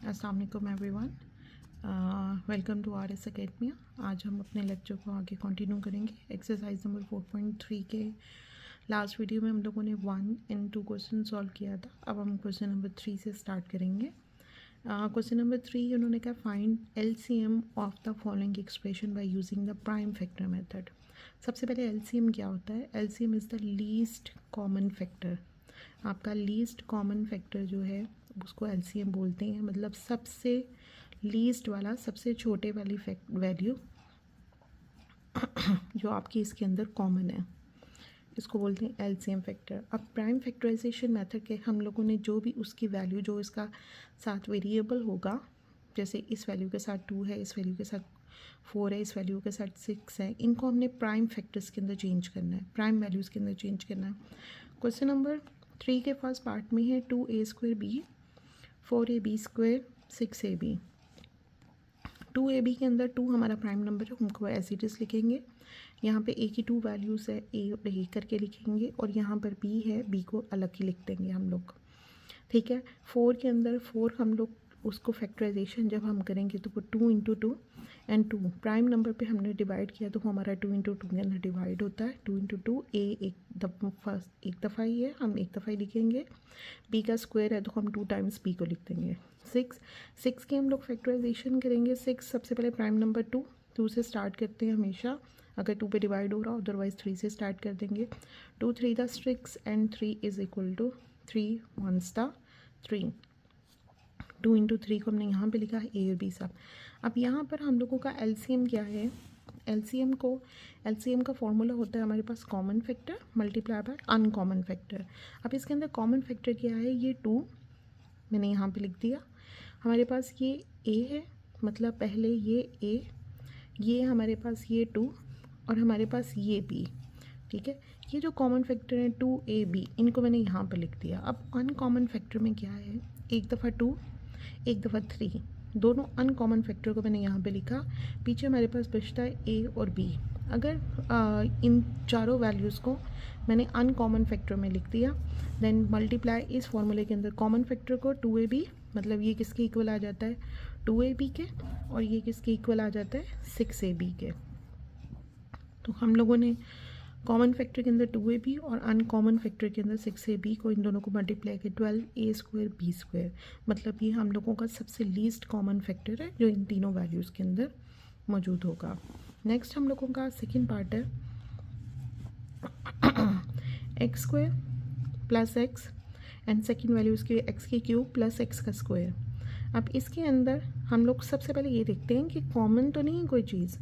अस्सलाम वालेकुम everyone, welcome to R S academy. आज हम अपने लेक्चर को आगे कंटिन्यू करेंगे। एक्सरसाइज नंबर 4.3 के लास्ट वीडियो में हम लोगों ने 1 एंड 2 क्वेश्चन सॉल्व किया था। अब हम क्वेश्चन नंबर 3 से स्टार्ट करेंगे। क्वेश्चन नंबर 3 उन्होंने कहा find LCM of the following expression by using the prime factor method. सबसे पहले एलसीएम क्या होता है? LCM is the least common factor. आपका लीस्ट कॉमन फैक्टर जो है उसको एलसीएम बोलते हैं, मतलब सबसे लीस्ट वाला, सबसे छोटे वाली वैल्यू जो आपकी इसके अंदर कॉमन है, इसको बोलते हैं एलसीएम फैक्टर। अब प्राइम फैक्टराइजेशन मेथड के हम लोगों ने जो भी उसकी वैल्यू जो इसका साथ वेरिएबल होगा, जैसे इस वैल्यू के साथ 2 है, इस वैल्यू के साथ 4 है, इस वैल्यू के साथ 6 है, इनको हमने प्राइम फैक्टर्स के अंदर चेंज करना है, प्राइम वैल्यूज़ के अंदर चेंज करना है। क्वेश्चन नंबर 3 के फर्स्ट पार्ट में है 2a² 4ab², 6ab। 2ab के अंदर 2 हमारा प्राइम नंबर है, हमको एज इट इज़ लिखेंगे। यहाँ पे a की 2 वैल्यूज़ है, a और a करके लिखेंगे, और यहाँ पर b है, b को अलग ही लिख देंगे हम लोग, ठीक है। 4 के अंदर 4 हम लोग उसको फैक्टराइजेशन जब हम करेंगे तो वो 2 × 2 एंड 2 प्राइम नंबर पे हमने डिवाइड किया तो हमारा 2 × 2 के अंदर डिवाइड होता है। 2 × 2 a एक दफ़ा ही है, हम एक दफ़ा ही लिखेंगे। b का स्क्वायर है तो हम 2 टाइम्स b को लिख देंगे। 6 के हम लोग फैक्टराइजेशन करेंगे। 6 सबसे पहले प्राइम नंबर 2 से स्टार्ट करते हैं हमेशा, अगर 2 पे डिवाइड हो रहा, अदरवाइज 3 से स्टार्ट कर देंगे। 2 3 the 6 and 3 is equal to 3 1 the 3। 2 × 3 को हमने यहाँ पे लिखा है a और b सब। अब यहाँ पर हम लोगों का एलसीएम क्या है? एलसीएम का फॉर्मूला होता है हमारे पास common factor multiply by uncommon factor. अब इसके अंदर कॉमन फैक्टर क्या है? ये 2 मैंने यहाँ पे लिख दिया। हमारे पास ये a है, मतलब पहले ये a, ये हमारे पास ये 2 और हमारे पास ये b, ठीक है। ये जो कॉमन फैक्टर है 2ab, इनको मैंने यहाँ पर लिख दिया। अब अनकॉमन फैक्टर में क्या है? एक दफ़ा 2, एक दफ़ा 3, दोनों अनकॉमन फैक्टर को मैंने यहाँ पे लिखा। पीछे हमारे पास बचता है a और b। अगर इन चारों वैल्यूज़ को मैंने अनकॉमन फैक्टर में लिख दिया, देन मल्टीप्लाई इस फॉर्मूले के अंदर कॉमन फैक्टर को 2ab, मतलब ये किसके इक्वल आ जाता है? 2ab के, और ये किसके इक्वल आ जाता है? 6ab के। तो हम लोगों ने कॉमन फैक्टर के अंदर 2ab और अनकॉमन फैक्टर के अंदर 6ab को, इन दोनों को मल्टीप्लाई किया 12a² b², मतलब ये हम लोगों का सबसे लीस्ट कॉमन फैक्टर है जो इन तीनों वैल्यूज़ के अंदर मौजूद होगा। नेक्स्ट हम लोगों का सेकंड पार्ट है x² + x and second value इसकी x³ + x का स्क्वायर। अब इसके अंदर हम लोग सबसे पहले ये देखते हैं कि कॉमन तो नहीं है कोई चीज़।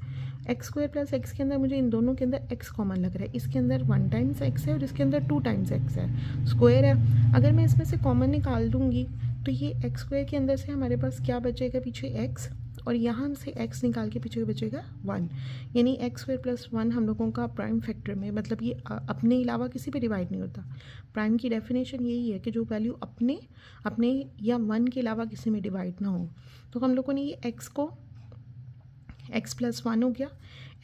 x² + x के अंदर मुझे इन दोनों के अंदर x कॉमन लग रहा है। इसके अंदर 1 टाइम्स x है और इसके अंदर 2 टाइम्स x है, स्क्वायर है। अगर मैं इसमें से कॉमन निकाल दूंगी तो ये x² के अंदर से हमारे पास क्या बचेगा? पीछे x, और यहाँ से x निकाल के पीछे बचेगा 1, यानी x² + 1 हम लोगों का प्राइम फैक्टर में, मतलब ये अपने अलावा किसी पे डिवाइड नहीं होता। प्राइम की डेफिनेशन यही है कि जो वैल्यू अपने या 1 के अलावा किसी में डिवाइड ना हो। तो हम लोगों ने ये x को x + 1 हो गया,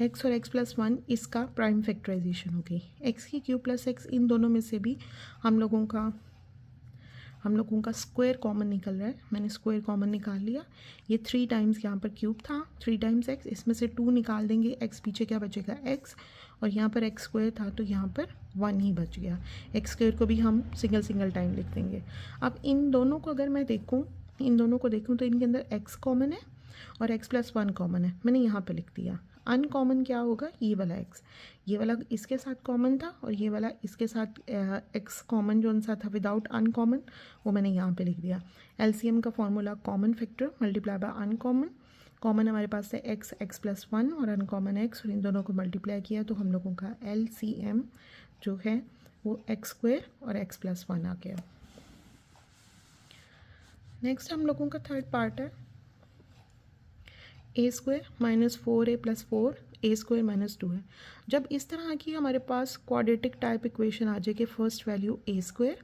x और x + 1 इसका प्राइम फैक्टराइजेशन हो गई। x³ + x, इन दोनों में से भी हम लोगों का स्क्वायर कॉमन निकल रहा है। मैंने स्क्वायर कॉमन निकाल लिया। ये 3 टाइम्स यहाँ पर क्यूब था, 3 टाइम्स x, इसमें से 2 निकाल देंगे, x पीछे क्या बचेगा? x, और यहाँ पर x² था तो यहाँ पर 1 ही बच गया। x² को भी हम सिंगल टाइम लिख देंगे। अब इन दोनों को अगर मैं देखूँ, तो इनके अंदर x कॉमन है और x + 1 कॉमन है, मैंने यहाँ पर लिख दिया। अनकॉमन क्या होगा? ये वाला x, ये वाला इसके साथ कॉमन था, और ये वाला इसके साथ x कॉमन जो सा था विदाउट अनकॉमन, वो मैंने यहाँ पे लिख दिया। एलसीएम का formula common factor multiply by uncommon. Common हमारे पास है x + 1 और अनकॉमन x, और इन दोनों को मल्टीप्लाई किया तो हम लोगों का एलसीएम जो है वो x² और x + 1 आ गया। नेक्स्ट हम लोगों का थर्ड पार्ट है a² - 4a + 4 a² - 2 है। जब इस तरह की हमारे पास क्वाड्रेटिक टाइप इक्वेशन आ जाए कि फर्स्ट वैल्यू a²,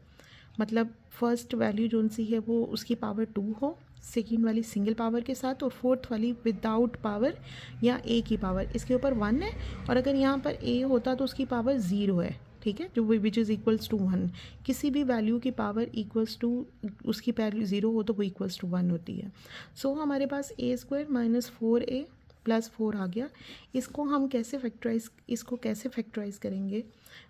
मतलब फर्स्ट वैल्यू जो सी है वो उसकी पावर 2 हो, सेकेंड वाली सिंगल पावर के साथ, और फोर्थ वाली विदाउट पावर या a की पावर, इसके ऊपर 1 है, और अगर यहाँ पर a होता तो उसकी पावर 0 है, ठीक है, जो विच इज़ इक्वल्स टू 1। किसी भी वैल्यू की पावर इक्वल्स टू उसकी वैल्यू 0 हो तो वो इक्वल्स टू 1 होती है। सो हमारे पास a square minus 4a plus 4 आ गया। इसको कैसे फैक्टराइज करेंगे?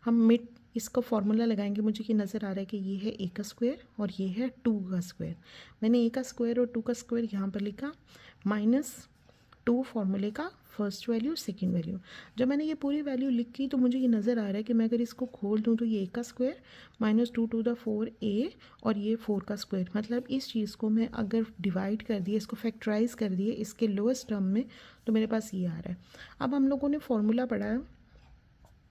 हम मिड इसका फॉर्मूला लगाएंगे। मुझे ये नज़र आ रहा है कि ये है a का स्क्वायर और ये है 2 का स्क्वायर। मैंने a का स्क्वायर और 2 का स्क्वायर यहाँ पर लिखा, माइनस 2 फॉर्मूले का फर्स्ट वैल्यू सेकंड वैल्यू। जब मैंने ये पूरी वैल्यू लिखी तो मुझे ये नज़र आ रहा है कि मैं अगर इसको खोल दूँ तो ये a का square minus 2 to the 4a और ये 4 का स्क्वायर। मतलब इस चीज़ को मैं अगर डिवाइड कर दिए, इसको फैक्टराइज कर दिए इसके लोएस्ट टर्म में, तो मेरे पास ये आ रहा है। अब हम लोगों ने फॉर्मूला पढ़ा है,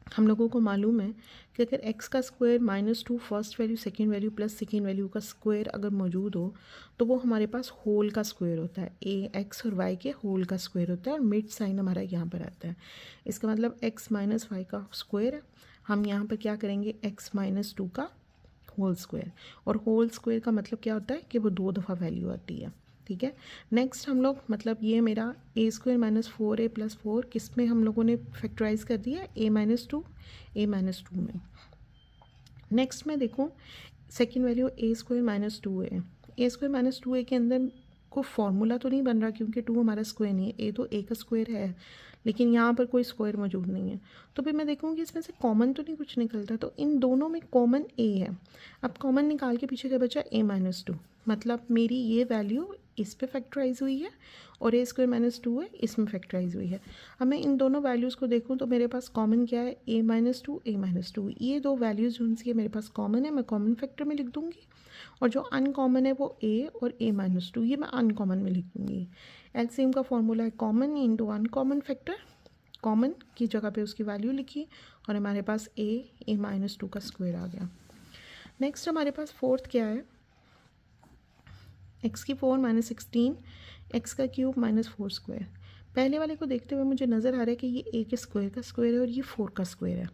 हम लोगों को मालूम है कि अगर x का square minus 2 first value second value plus second value का स्क्वायर अगर मौजूद हो तो वो हमारे पास होल का स्क्वायर होता है। x और y के होल का स्क्वायर होता है और मिड साइन हमारा यहाँ पर आता है। इसका मतलब x माइनस वाई का स्क्वायर है। हम यहाँ पर क्या करेंगे, x माइनस 2 का होल स्क्वायर। और होल स्क्वायर का मतलब क्या होता है कि वो 2 दफ़ा वैल्यू आती है। ठीक है, नेक्स्ट हम लोग मतलब ये मेरा a square minus 4a plus 4 किस में हम लोगों ने फैक्टराइज कर दिया, a माइनस 2 में। नेक्स्ट में देखो second value a square minus 2a। a square minus 2a के अंदर को फॉर्मूला तो नहीं बन रहा क्योंकि 2 हमारा स्क्वायर नहीं है, a तो a का स्क्वायर है लेकिन यहाँ पर कोई स्क्वायर मौजूद नहीं है। तो फिर मैं देखूँगी इसमें से कॉमन तो नहीं कुछ निकलता, तो इन दोनों में कॉमन a है। अब कॉमन निकाल के पीछे क्या बचा, a माइनस 2। मतलब मेरी ये वैल्यू इस पे फैक्टराइज हुई है और a स्क्वायर माइनस 2 है इसमें फैक्टराइज हुई है। अब मैं इन दोनों वैल्यूज़ को देखूँ तो मेरे पास कॉमन क्या है, a माइनस 2। ये दो वैल्यूज़ उनसे मेरे पास कॉमन है, मैं कॉमन फैक्टर में लिख दूँगी। और जो अनकॉमन है वो a और a माइनस 2, ये मैं अनकॉमन में लिख दूँगी। एलसीएम का फॉर्मूला है common into uncommon factor. Common की जगह पे उसकी वैल्यू लिखी और हमारे पास a माइनस 2 का स्क्वायर आ गया। नेक्स्ट हमारे पास फोर्थ क्या है, x की 4 माइनस 16, x का क्यूब माइनस 4 स्क्वायर। पहले वाले को देखते हुए मुझे नज़र आ रहा है कि ये a के स्क्वायर का स्क्वायर है और ये 4 का स्क्वायर है।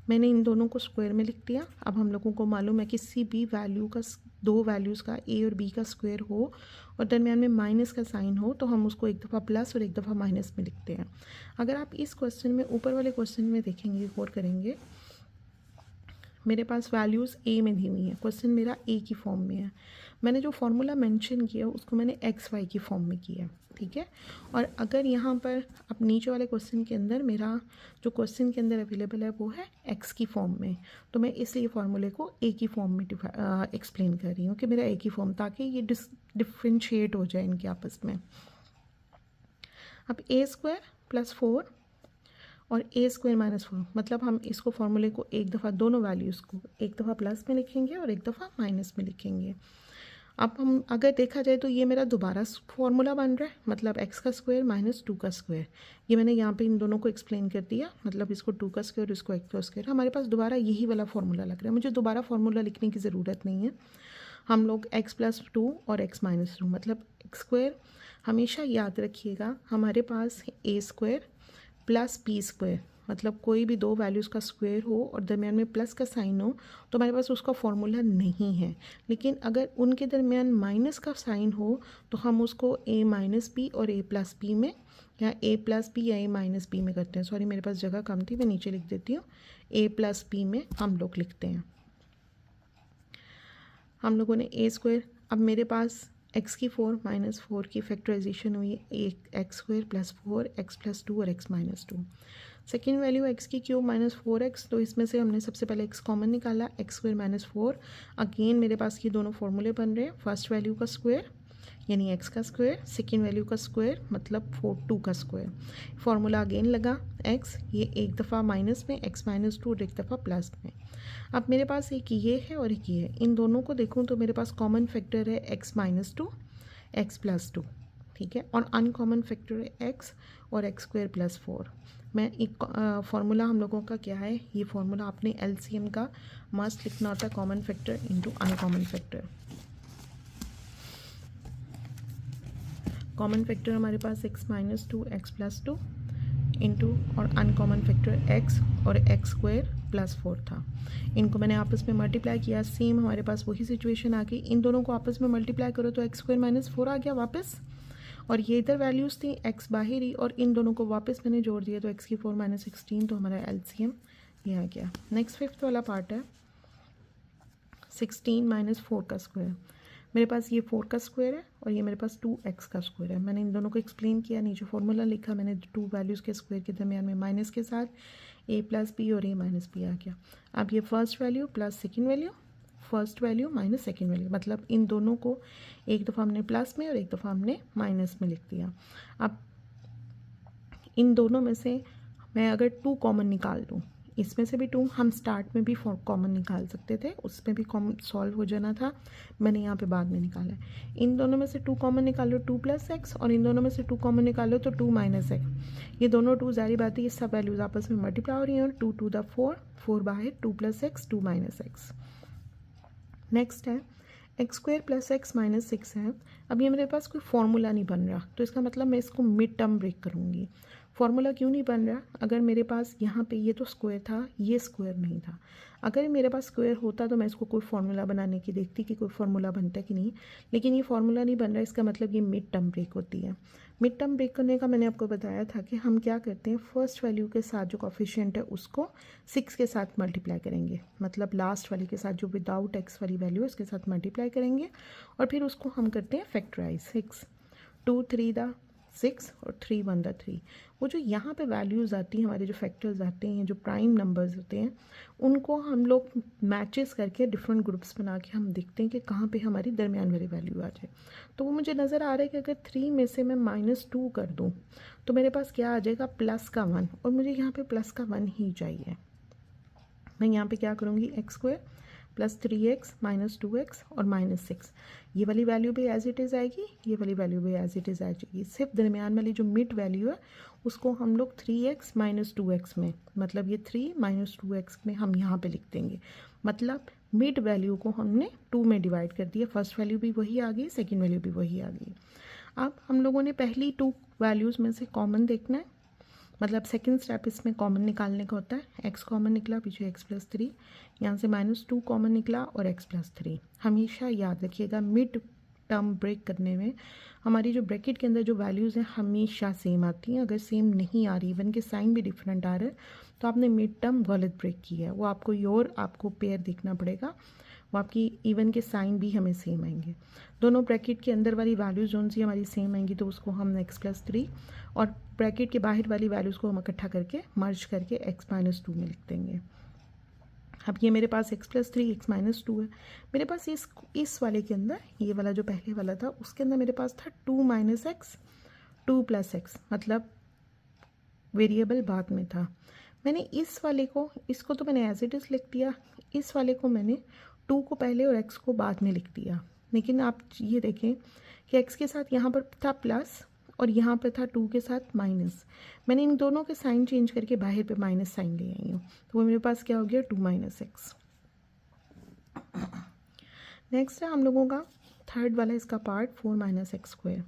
मैंने इन दोनों को स्क्वायर में लिख दिया। अब हम लोगों को मालूम है किसी भी वैल्यू का, दो वैल्यूज़ का a और b का स्क्वायर हो और दरमियान में माइनस का साइन हो तो हम उसको एक दफ़ा प्लस और एक दफ़ा माइनस में लिखते हैं। अगर आप इस क्वेश्चन में ऊपर वाले क्वेश्चन में देखेंगे, गौर करेंगे, मेरे पास वैल्यूज़ a में दी हुई हैं। क्वेश्चन मेरा a की फॉर्म में है। मैंने जो फार्मूला मेंशन किया उसको मैंने एक्स वाई की फॉर्म में किया, ठीक है। और अगर यहाँ पर अब नीचे वाले क्वेश्चन के अंदर मेरा जो क्वेश्चन के अंदर अवेलेबल है वो है एक्स की फॉर्म में, तो मैं इसलिए फार्मूले को ए की फॉर्म में एक्सप्लेन कर रही हूँ कि मेरा ए की फॉर्म, ताकि ये डिफ्रेंशिएट हो जाए इनके आपस में। अब a स्क्वायर प्लस 4 और a स्क्वायर माइनस 4, मतलब हम इसको फार्मूले को एक दफ़ा, दोनों वैल्यूज़ को एक दफ़ा प्लस में लिखेंगे और एक दफ़ा माइनस में लिखेंगे। अब हम अगर देखा जाए तो ये मेरा दोबारा फार्मूला बन रहा है, मतलब x का स्क्वायर माइनस 2 का स्क्वायर। ये मैंने यहाँ पे इन दोनों को एक्सप्लेन कर दिया, मतलब इसको 2 का स्क्वायर, इसको x का स्क्वायर। हमारे पास दोबारा यही वाला फार्मूला लग रहा है, मुझे दोबारा फार्मूला लिखने की ज़रूरत नहीं है। हम लोग x प्लस 2 और x माइनस 2, मतलब x स्क्वायर, हमेशा याद रखिएगा हमारे पास a square plus b square, मतलब कोई भी दो वैल्यूज़ का स्क्वायर हो और दरमियान में प्लस का साइन हो तो हमारे पास उसका फॉर्मूला नहीं है। लेकिन अगर उनके दरमियान माइनस का साइन हो तो हम उसको a माइनस बी और a प्लस बी में, या a प्लस बी या a माइनस बी में करते हैं। सॉरी, मेरे पास जगह कम थी, मैं नीचे लिख देती हूँ। a प्लस बी में हम लोग लिखते हैं। हम लोगों ने a स्क्वायर, अब मेरे पास x की 4 माइनस 4 की फैक्टराइजेशन हुई है, एक x square plus 4 x plus 2 और x minus 2। Second value x की क्यूब माइनस 4x, तो इसमें से हमने सबसे पहले x कॉमन निकाला, x स्क्वायर माइनस 4। अगेन मेरे पास ये दोनों फॉर्मूले बन रहे हैं, फर्स्ट वैल्यू का स्क्वायर यानी x का स्क्वायर, सेकेंड वैल्यू का स्क्वायर मतलब 2 का स्क्वायर। फार्मूला अगेन लगा x, ये एक दफ़ा माइनस में, x माइनस 2 और एक दफ़ा प्लस में। अब मेरे पास एक ये है और एक ये है, इन दोनों को देखूँ तो मेरे पास कॉमन फैक्टर है x माइनस 2, x प्लस 2, ठीक है, और अनकॉमन फैक्टर है x और x स्क्वायर प्लस 4। मैं एक फार्मूला हम लोगों का क्या है, ये फार्मूला आपने एलसीएम का मस्ट लिखना होता है, common factor into uncommon factor. Common factor हमारे पास x minus 2 x plus 2 into और अनकॉमन फैक्टर x और x स्क्वायर प्लस 4 था। इनको मैंने आपस में मल्टीप्लाई किया, सेम हमारे पास वही सिचुएशन आ गई। इन दोनों को आपस में मल्टीप्लाई करो तो x स्क्वायर माइनस 4 आ गया वापस, और ये इधर वैल्यूज़ थी x बाहर ही, और इन दोनों को वापस मैंने जोड़ दिया तो x की 4 माइनस 16, तो हमारा एलसीएम ये आ गया। नेक्स्ट फिफ्थ वाला पार्ट है 16 माइनस 4 का स्क्वायर। मेरे पास ये 4 का स्क्वायर है और ये मेरे पास 2x का स्क्वायर है। मैंने इन दोनों को एक्सप्लेन किया, नीचे फॉर्मूला लिखा मैंने, 2 वैल्यूज़ के स्क्वायर के दरमियान में माइनस के साथ a प्लस बी और a माइनस बी आ गया। अब ये first value plus second value, first value minus second value, मतलब इन दोनों को एक दफ़ा हमने प्लस में और एक दफ़ा हमने माइनस में लिख दिया। अब इन दोनों में से मैं अगर 2 कॉमन निकाल दूँ, इसमें से भी 2 हम स्टार्ट में भी कॉमन निकाल सकते थे, उसमें भी कॉमन सॉल्व हो जाना था, मैंने यहाँ पे बाद में निकाला है। इन दोनों में से 2 कॉमन निकालो 2 प्लस एक्स, और इन दोनों में से 2 कॉमन निकालो तो 2 माइनस एक्स। ये दोनों 2 जारी बात है, ये सब वैल्यूज़ आपस में मल्टीप्लाई हो रही हैं, और 2 टू द 4, 4 बाहर, 2 plus x 2 minus x. Next है x square plus x minus 6 है। अब ये मेरे पास कोई फॉर्मूला नहीं बन रहा, तो इसका मतलब मैं इसको मिड टर्म ब्रेक करूँगी। फॉर्मूला क्यों नहीं बन रहा? अगर मेरे पास यहाँ पे ये तो स्क्वायर था, ये स्क्वायर नहीं था। अगर मेरे पास स्क्वायर होता तो मैं इसको कोई फार्मूला बनाने की देखती कि कोई फार्मूला बनता है कि नहीं, लेकिन ये फार्मूला नहीं बन रहा, इसका मतलब ये मिड टर्म ब्रेक होती है। मिड टर्म ब्रेक करने का मैंने आपको बताया था कि हम क्या करते हैं, फर्स्ट वैल्यू के साथ जो कोफिशिएंट है उसको 6 के साथ मल्टीप्लाई करेंगे, मतलब लास्ट वाली के साथ जो विदाउट एक्स वाली वैल्यू है उसके साथ मल्टीप्लाई करेंगे, और फिर उसको हम करते हैं फैक्टराइज। 6 2 3 द 6 और 3 1 द 3। वो जो यहाँ पे वैल्यूज़ आती हैं, हमारे जो फैक्टर्स आते हैं, जो प्राइम नंबर्स होते हैं, उनको हम लोग मैचेस करके डिफरेंट ग्रुप्स बना के हम देखते हैं कि कहाँ पे हमारी दरमियान वाली वैल्यू आ जाए। तो वो मुझे नज़र आ रहा है कि अगर 3 में से मैं -2 कर दूँ तो मेरे पास क्या आ जाएगा, प्लस का 1, और मुझे यहाँ पे प्लस का 1 ही चाहिए। मैं यहाँ पे क्या करूँगी, x square plus 3x minus 2x और माइनस 6, ये वाली वैल्यू भी एज इट इज़ आएगी, ये वाली वैल्यू भी एज इट इज़ आ जाएगी। सिर्फ दरमियान वाली जो मिड वैल्यू है उसको हम लोग 3x माइनस 2x में, मतलब ये 3 माइनस 2x में हम यहाँ पे लिख देंगे। मतलब मिड वैल्यू को हमने 2 में डिवाइड कर दिया, फर्स्ट वैल्यू भी वही आ गई, सेकेंड वैल्यू भी वही आ गई। अब हम लोगों ने पहली 2 वैल्यूज़ में से कॉमन देखना है, मतलब सेकंड स्टेप इसमें कॉमन निकालने का होता है। एक्स कॉमन निकला, पीछे एक्स प्लस 3, यहाँ से -2 कॉमन निकला और एक्स प्लस 3। हमेशा याद रखिएगा मिड टर्म ब्रेक करने में हमारी जो ब्रैकेट के अंदर जो वैल्यूज़ हैं हमेशा सेम आती हैं। अगर सेम नहीं आ रही, इवन के साइन भी डिफरेंट आ रहे हैं, तो आपने मिड टर्म गलत ब्रेक की है। वो आपको आपको पेयर देखना पड़ेगा, वो आपकी इवन के साइन भी हमें सेम आएंगे। दोनों ब्रैकेट के अंदर वाली वैल्यूज़ जोन सी हमारी सेम आएंगी तो उसको हम एक्स प्लस 3, और ब्रैकेट के बाहर वाली वैल्यूज़ को हम इकट्ठा करके मर्ज करके एक्स माइनस 2 में लिख देंगे। अब ये मेरे पास एक्स प्लस 3 एक्स माइनस 2 है। मेरे पास इस वाले के अंदर, ये वाला जो पहले वाला था उसके अंदर मेरे पास था 2 माइनस एक्स 2 प्लस एक्स, मतलब वेरिएबल बाद में था। मैंने इस वाले को, इसको तो मैंने एज इट इज़ लिख दिया, इस वाले को मैंने 2 को पहले और x को बाद में लिख दिया। लेकिन आप ये देखें कि x के साथ यहाँ पर था प्लस और यहाँ पर था 2 के साथ माइनस। मैंने इन दोनों के साइन चेंज करके बाहर पे माइनस साइन ले आई हूँ, तो वो मेरे पास क्या हो गया, 2 माइनस एक्स। नेक्स्ट है हम लोगों का थर्ड वाला इसका पार्ट 4 माइनस एक्स स्क्वायर।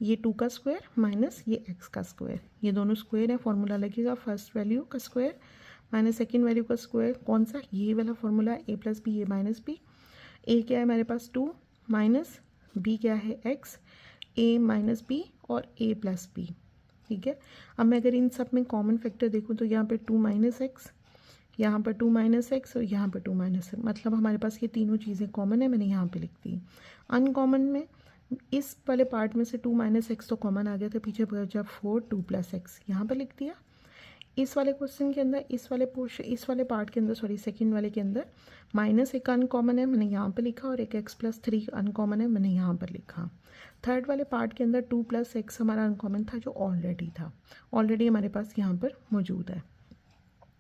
ये 2 का स्क्वायर माइनस ये x का स्क्वायर, ये दोनों स्क्वायर है, फॉर्मूला लगेगा फर्स्ट वैल्यू का स्क्वायर माइनस सेकेंड वैल्यू का स्क्वायर। कौन सा, ये वाला formula, a plus B A minus B. a क्या है मेरे पास 2 माइनस b क्या है x, a माइनस b और a प्लस बी। ठीक है, अब मैं अगर इन सब में कॉमन फैक्टर देखूँ तो यहाँ पे 2 माइनस एक्स, यहाँ पर 2 माइनस एक्स और यहाँ पर 2 माइनस एक्स, मतलब हमारे पास ये तीनों चीज़ें कॉमन है, मैंने यहाँ पे लिख दी। अनकॉमन में इस वाले पार्ट में से 2 माइनस एक्स तो कॉमन आ गया था, पीछे बचा 4 2 प्लस एक्स, यहाँ पर लिख दिया। इस वाले क्वेश्चन के अंदर, इस वाले पार्ट के अंदर, सॉरी सेकंड वाले के अंदर माइनस एक अनकॉमन है, मैंने यहाँ पे लिखा, और एक एक्स प्लस 3 अनकॉमन है, मैंने यहाँ पर लिखा। थर्ड वाले पार्ट के अंदर 2 प्लस एक्स हमारा अनकॉमन था, जो ऑलरेडी था, ऑलरेडी हमारे पास यहाँ पर मौजूद है,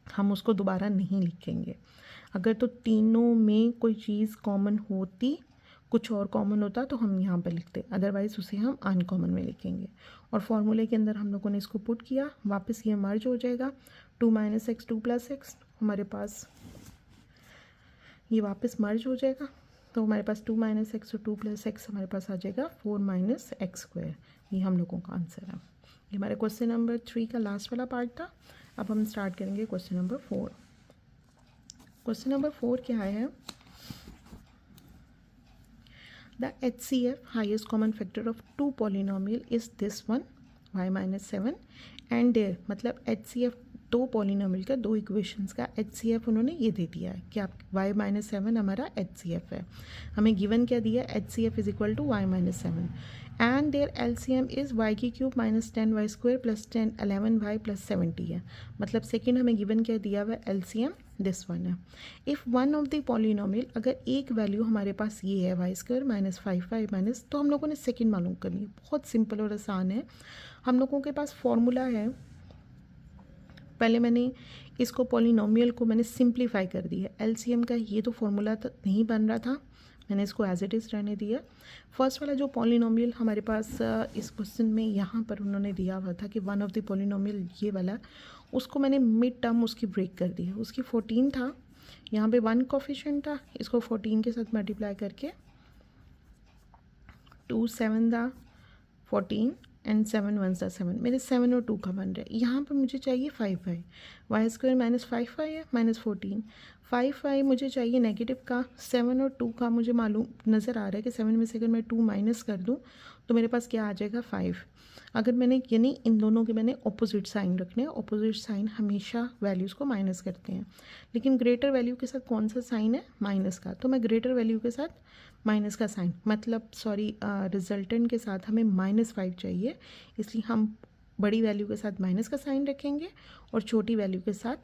हम उसको दोबारा नहीं लिखेंगे। अगर तो तीनों में कोई चीज़ कॉमन होती, कुछ और कॉमन होता तो हम यहाँ पर लिखते, अदरवाइज़ उसे हम अनकॉमन में लिखेंगे। और फॉर्मूले के अंदर हम लोगों ने इसको पुट किया, वापस ये मर्ज हो जाएगा, 2 माइनस एक्स 2 प्लस एक्स, हमारे पास ये वापस मर्ज हो जाएगा, तो हमारे पास 2 माइनस एक्स और 2 प्लस एक्स हमारे पास आ जाएगा 4 माइनस एक्स स्क्वायर। ये हम लोगों का आंसर है। ये हमारे क्वेश्चन नंबर 3 का लास्ट वाला पार्ट था। अब हम स्टार्ट करेंगे क्वेश्चन नंबर 4। क्वेश्चन नंबर 4 क्या है, the HCF highest common factor of 2 polynomial is this one y minus 7 and their, मतलब HCF दो पॉलिनोमियल का, दो इक्वेशंस का HCF उन्होंने ये दे दिया है कि आप y-7 हमारा HCF है। हमें गिवन क्या दिया है, HCF is equal to y-7 and their LCM is y³ minus 10y² plus 11y plus 70 है। मतलब सेकेंड हमें गिवन क्या दिया हुआ है, LCM दिस वन है। If one of the polynomial, अगर एक वैल्यू हमारे पास ये है y² माइनस 5y माइनस, तो हम लोगों ने सेकेंड मालूम करनी है। बहुत सिंपल और आसान है। हम लोगों के पास फॉर्मूला है, पहले मैंने इसको पॉलिनोमियल को मैंने सिंप्लीफाई कर दिया। LCM का ये तो फॉर्मूला नहीं बन रहा था, मैंने इसको एज इट इज़ रहने दिया। फर्स्ट वाला जो पॉलिनोमियल हमारे पास इस क्वेश्चन में यहाँ पर उन्होंने दिया हुआ था कि वन ऑफ द पॉलिनोमियल ये वाला, उसको मैंने मिड टर्म उसकी ब्रेक कर दिया। उसकी 14 था, यहाँ पे 1 कोफिशिएंट था, इसको 14 के साथ मल्टीप्लाई करके 2 7 था 14 एंड 7 1 सा 7, मेरे 7 और 2 का बन रहा है। यहाँ पर मुझे चाहिए 5y, y² माइनस 5y है माइनस 14, 5y मुझे चाहिए नेगेटिव का, 7 और 2 का मुझे मालूम नज़र आ रहा है कि 7 में से अगर मैं 2 माइनस कर दूँ तो मेरे पास क्या आ जाएगा 5। अगर मैंने यानी इन दोनों के मैंने ऑपोजिट साइन रखने हैं, ऑपोजिट साइन हमेशा वैल्यूज़ को माइनस करते हैं, लेकिन ग्रेटर वैल्यू के साथ कौन सा साइन है, माइनस का, तो मैं ग्रेटर वैल्यू के साथ माइनस का साइन, मतलब रिजल्टेंट के साथ हमें -5 चाहिए, इसलिए हम बड़ी वैल्यू के साथ माइनस का साइन रखेंगे और छोटी वैल्यू के साथ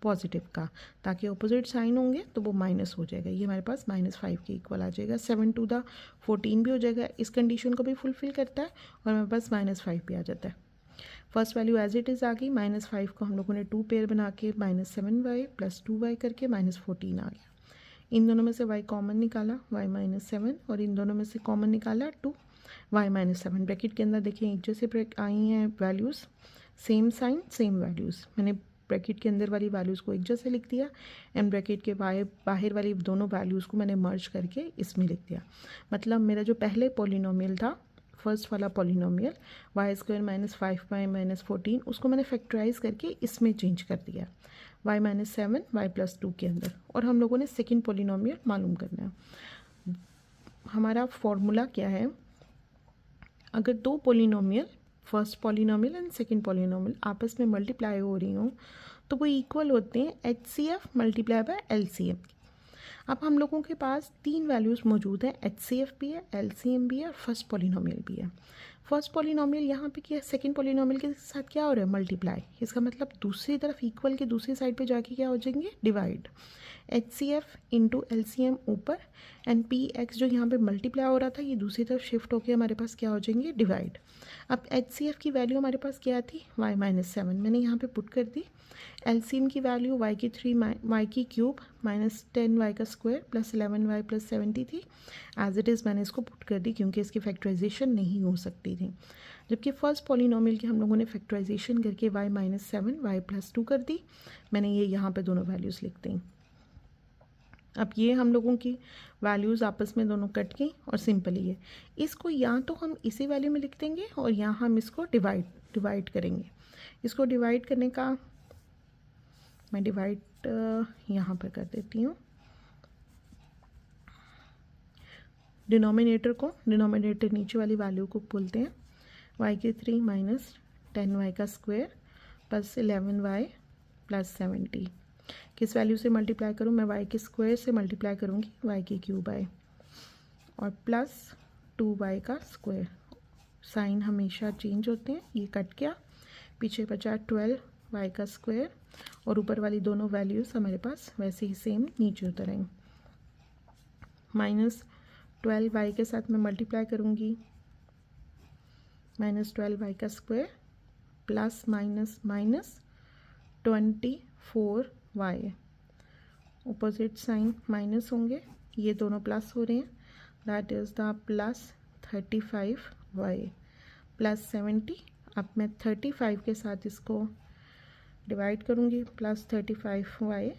पॉजिटिव का, ताकि ऑपोजिट साइन होंगे तो वो माइनस हो जाएगा। ये हमारे पास -5 के इक्वल आ जाएगा। 7 टू द 14 भी हो जाएगा, इस कंडीशन को भी फुलफिल करता है और हमारे पास -5 भी आ जाता है। First value as it is आ गई, -5 को हम लोगों ने 2 पेयर बना के -7y प्लस 2y करके -14 आ गया। इन दोनों में से y कॉमन निकाला, y-7, और इन दोनों में से कॉमन निकाला 2, y-7। ब्रैकेट के अंदर देखिए एक जैसे आई हैं values, same sign same values. मैंने ब्रैकेट के अंदर वाली वैल्यूज़ को एक जैसे लिख दिया एंड ब्रैकेट के बाहर वाली दोनों वैल्यूज़ को मैंने मर्ज करके इसमें लिख दिया। मतलब मेरा जो पहले पॉलिनोमियल था, फर्स्ट वाला polynomial y² minus 5y minus 14, उसको मैंने फैक्टराइज करके इसमें चेंज कर दिया y-7 y+2 के अंदर, और हम लोगों ने सेकेंड पॉलिनोमियल मालूम करना है। हमारा फॉर्मूला क्या है, अगर दो polynomial, first polynomial and second polynomial आपस में मल्टीप्लाई हो रही हों तो वो इक्वल होते हैं HCF मल्टीप्लाई बाय LCM। अब हम लोगों के पास तीन वैल्यूज़ मौजूद हैं, HCF भी है, LCM भी है और फर्स्ट पॉलिनोमियल भी है। फर्स्ट पॉलिनोमियल यहाँ पे क्या है, सेकेंड पॉलिनोमियल के साथ क्या हो रहा है, मल्टीप्लाई। इसका मतलब दूसरी तरफ इक्वल के दूसरी साइड पे जाके क्या हो जाएंगे, डिवाइड। HCF इंटू LCM ऊपर एंड PX जो यहाँ पे मल्टीप्लाई हो रहा था ये दूसरी तरफ शिफ्ट होके हमारे पास क्या हो जाएंगे, डिवाइड। अब HCF की वैल्यू हमारे पास क्या थी, y-7 मैंने यहाँ पे पुट कर दी। LCM की value y³ minus 10y² plus 11y plus 70 थी, एज इट इज़ मैंने इसको पुट कर दी क्योंकि इसकी फैक्टराइजेशन नहीं हो सकती थी। जबकि फर्स्ट पॉलिनोमियल की हम लोगों ने फैक्टराइजेशन करके y-7 y+2 कर दी। मैंने ये यहाँ पे दोनों वैल्यूज़ लिख दी। अब ये हम लोगों की वैल्यूज़ आपस में दोनों कट गई और सिंपल ही है। इसको या तो हम इसी वैल्यू में लिख देंगे और यहाँ हम इसको डिवाइड करेंगे। इसको डिवाइड करने का मैं डिवाइड यहाँ पर कर देती हूँ। डिनोमिनेटर नीचे वाली वैल्यू को बोलते हैं y³ minus 10y² plus 11y plus 70। किस वैल्यू से मल्टीप्लाई करूँ, मैं y² से मल्टीप्लाई करूँगी y³ और प्लस 2y²। साइन हमेशा चेंज होते हैं, ये कट गया, पीछे बचा 12y² और ऊपर वाली दोनों वैल्यूज़ हमारे पास वैसे ही सेम नीचे उतर आएंगे। -12y के साथ मैं मल्टीप्लाई करूँगी -12y² plus minus 24y, opposite sign minus होंगे, ये दोनों प्लस हो रहे हैं, that is the plus 35y plus 70। अब मैं 35 के साथ इसको डिवाइड करूँगी, प्लस 35y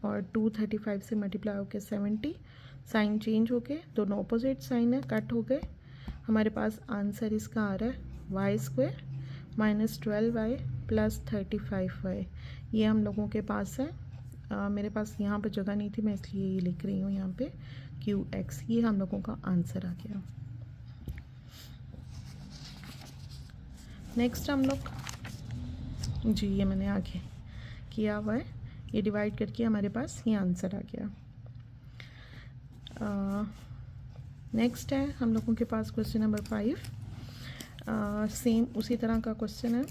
और 235 से मल्टीप्लाई होकर 70, साइन चेंज हो गए, दोनों अपोजिट साइन है, कट हो गए। हमारे पास आंसर इसका आ रहा है y² minus 12y plus 35y। ये हम लोगों के पास है। मेरे पास यहाँ पे जगह नहीं थी, मैं इसलिए ये लिख रही हूँ यहाँ पे QX। ये हम लोगों का आंसर आ गया। नेक्स्ट हम लोग जी, ये मैंने आगे किया हुआ है, ये डिवाइड करके हमारे पास ये आंसर आ गया। नेक्स्ट है हम लोगों के पास क्वेश्चन नंबर 5। सेम उसी तरह का क्वेश्चन है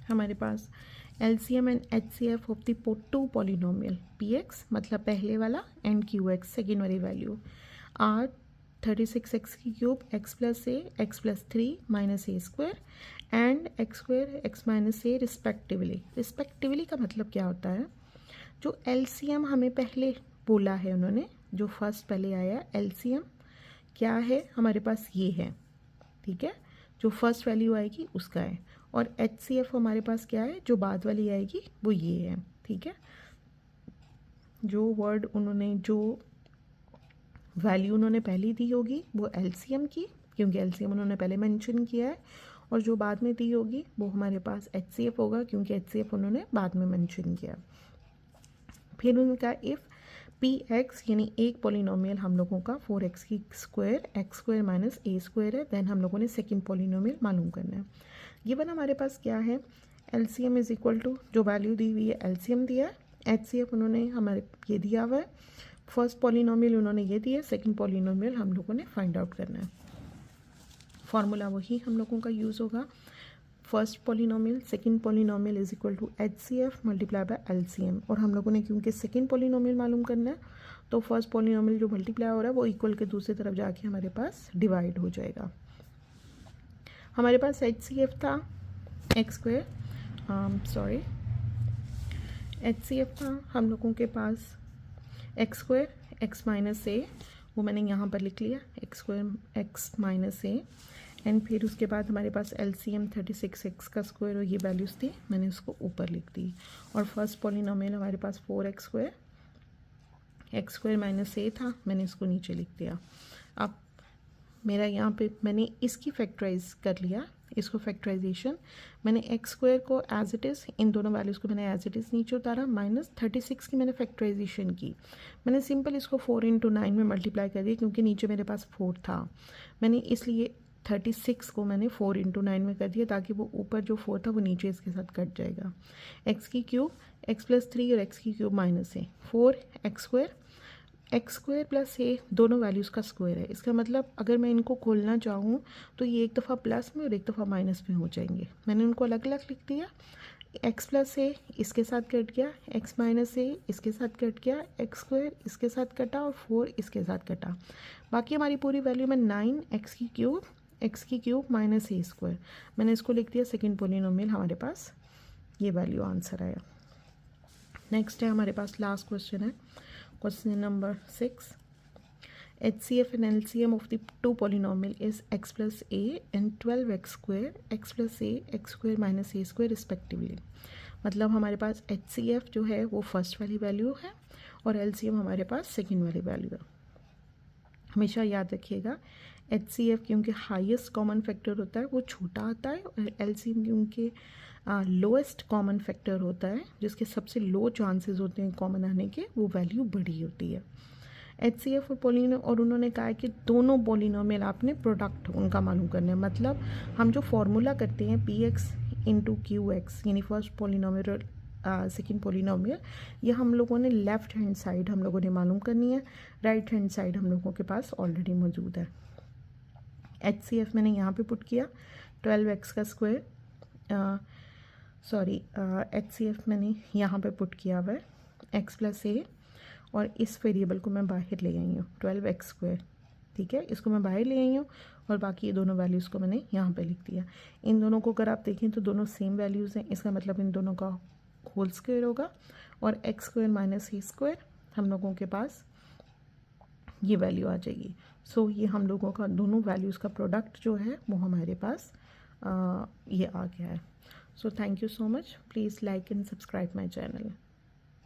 हमारे पास। LCM and HCF of the two polynomial PX मतलब पहले वाला एंड QX सेकेंड वाली वैल्यू आर 36x की cube x plus A x plus 3 minus A square and x square x minus A respectively. Respectively का मतलब क्या होता है, जो LCM हमें पहले बोला है उन्होंने, जो फर्स्ट पहले आया LCM क्या है हमारे पास ये है, ठीक है, जो फर्स्ट वैल्यू आएगी उसका है। और HCF हमारे पास क्या है, जो बाद वाली आएगी वो ये है, ठीक है। जो वर्ड उन्होंने, जो वैल्यू उन्होंने पहले दी होगी वो LCM की, क्योंकि LCM उन्होंने पहले मेंशन किया है, और जो बाद में दी होगी वो हमारे पास HCF होगा, क्योंकि HCF उन्होंने बाद में मेंशन किया। फिर उनका इफ़ PX यानी एक पॉलिनोमियल हम लोगों का 4x की स्क्वायर x स्क्वायर माइनस ए स्क्वायर है, देन हम लोगों ने सेकंड पॉलिनोमियल मालूम करना है। ये बना हमारे पास क्या है, LCM इज इक्वल टू जो वैल्यू दी हुई है LCM दिया है, HCF उन्होंने हमारे ये दिया हुआ है, फर्स्ट पॉलिनोमियल उन्होंने ये दिया है, सेकंड पॉलिनोमियल हम लोगों ने फाइंड आउट करना है। फार्मूला वही हम लोगों का यूज़ होगा, first polynomial second polynomial is equal to HCF multiply by LCM। और हम लोगों ने क्योंकि सेकंड पॉलिनोमियल मालूम करना है तो फर्स्ट पॉलिनोमियल जो मल्टीप्लाई हो रहा है वो इक्वल के दूसरी तरफ जाके हमारे पास डिवाइड हो जाएगा। हमारे पास HCF था x स्क्वायर, HCF था हम लोगों के पास x स्क्वायर x माइनस ए, वो मैंने यहाँ पर लिख लिया x square x minus A, and फिर उसके बाद हमारे पास LCM 36x का स्क्वायर और ये वैल्यूज़ थी, मैंने उसको ऊपर लिख दी। और फर्स्ट पॉलिनोमियल हमारे पास 4x square x square minus a था, मैंने इसको नीचे लिख दिया। अब मेरा यहाँ पे मैंने इसकी फैक्टराइज कर लिया, इसको फैक्टराइजेशन मैंने x स्क्वायर को एज इट इज़, इन दोनों वैल्यूज़ को मैंने एज इट इज़ नीचे उतारा, माइनस 36 की मैंने फैक्टराइजेशन की। मैंने सिंपल इसको 4 × 9 में मल्टीप्लाई कर दिया, क्योंकि नीचे मेरे पास 4 था, मैंने इसलिए 36 को मैंने 4 × 9 में कर दिया, ताकि वो ऊपर जो 4 था वो नीचे इसके साथ कट जाएगा। x की क्यूब x प्लस 3 और x की क्यूब माइनस है 4x square, x square plus a दोनों वैल्यूज़ का स्क्वायर है। इसका मतलब अगर मैं इनको खोलना चाहूँ तो ये एक दफ़ा प्लस में और एक दफ़ा माइनस में हो जाएंगे। मैंने उनको अलग अलग लिख दिया, x प्लस ए इसके साथ कट गया, x माइनस ए इसके साथ कट गया, x स्क्वायर इसके साथ कटा और 4 इसके साथ कटा। बाकी हमारी पूरी वैल्यू में 9x की क्यूब माइनस ए स्क्वायर, मैंने इसको लिख दिया सेकेंड पॉलिनोमियल, हमारे पास ये वैल्यू आंसर आया। नेक्स्ट है हमारे पास लास्ट क्वेश्चन है, question number 6। HCF and LCM of the two polynomial is x plus a and 12x square x plus a x square minus a square respectively। मतलब हमारे पास HCF जो है वो first वाली वैल्यू है और LCM हमारे पास सेकंड वाली वैल्यू है। हमेशा याद रखिएगा HCF क्योंकि हाईएस्ट कॉमन फैक्टर होता है वो छोटा आता है, और LCM क्योंकि लोएस्ट कॉमन फैक्टर होता है जिसके सबसे लो चांसेस होते हैं कॉमन आने के, वो वैल्यू बड़ी होती है। HCF और पॉलिनोमियल, और उन्होंने कहा है कि दोनों पॉलिनोमियल आपने प्रोडक्ट उनका मालूम करना है। मतलब हम जो फॉर्मूला करते हैं PX × QX यानी फर्स्ट पॉलिनोमियल और सेकेंड पॉलिनोमियल, ये हम लोगों ने लेफ़्ट हैंड साइड हम लोगों ने मालूम करनी है, राइट हैंड साइड हम लोगों के पास ऑलरेडी मौजूद है। HCF मैंने यहाँ पे पुट किया 12x का स्क्वायर, HCF मैंने यहाँ पे पुट किया हुआ है x प्लस ए, और इस वेरिएबल को मैं बाहर ले आई हूँ 12x स्क्वायर, ठीक है, इसको मैं बाहर ले आई हूँ, और बाकी ये दोनों वैल्यूज़ को मैंने यहाँ पे लिख दिया। इन दोनों को अगर आप देखें तो दोनों सेम वैल्यूज़ हैं, इसका मतलब इन दोनों का होल स्क्वायर होगा, और x स्क्वायर माइनस ए स्क्वायर हम लोगों के पास ये वैल्यू आ जाएगी। सो ये हम लोगों का दोनों वैल्यूज़ का प्रोडक्ट जो है वो हमारे पास ये आ गया है। So thank you so much, please like and subscribe my channel.